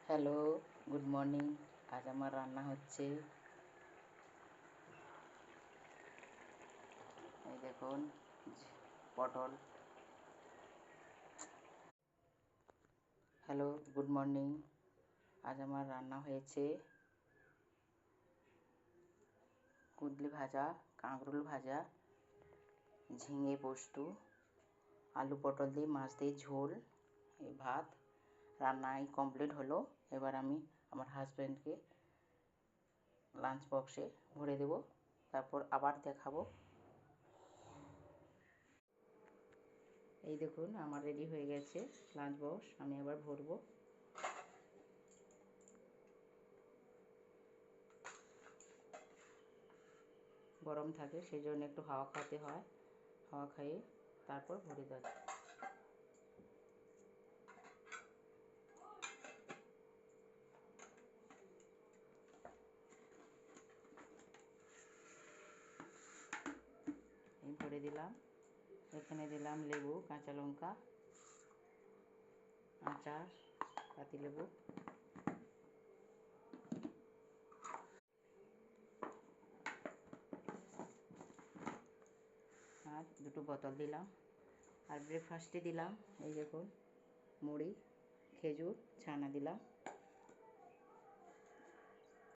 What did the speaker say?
Hello, good morning. আজ আমার রান্না হচ্ছে, এই দেখুন, পটল। Hello, good morning. আজ আমার রান্না হয়েছে কুঁদলি ভাজা, কাঁকরোল ভাজা, ঝিঙে পোস্ত, আলু পটল দিয়ে মাছ দিয়ে ঝোল, এই ভাত। রান্নাই কমপ্লিট হলো। এবার আমি আমার হাজব্যান্ডকে লাঞ্চ বক্সে ভরে দেব, তারপর আবার দেখাবো। এই দেখুন, আমার রেডি হয়ে গেছে লাঞ্চ বক্স। আমি আবার ভরবো। গরম থাকে, সেই জন্য একটু হাওয়া খাওয়াতে হয়। হাওয়া খাইয়ে তারপর ভরে দেয়। এই ভরে দিলাম। এখানে দিলাম লেবু, কাঁচা লঙ্কা, আচার, পাতিলেবু, আর দুটো বোতল দিলাম। আর ব্রেকফাস্টে দিলাম, এই দেখুন, মুড়ি, খেজুর, ছানা দিলাম।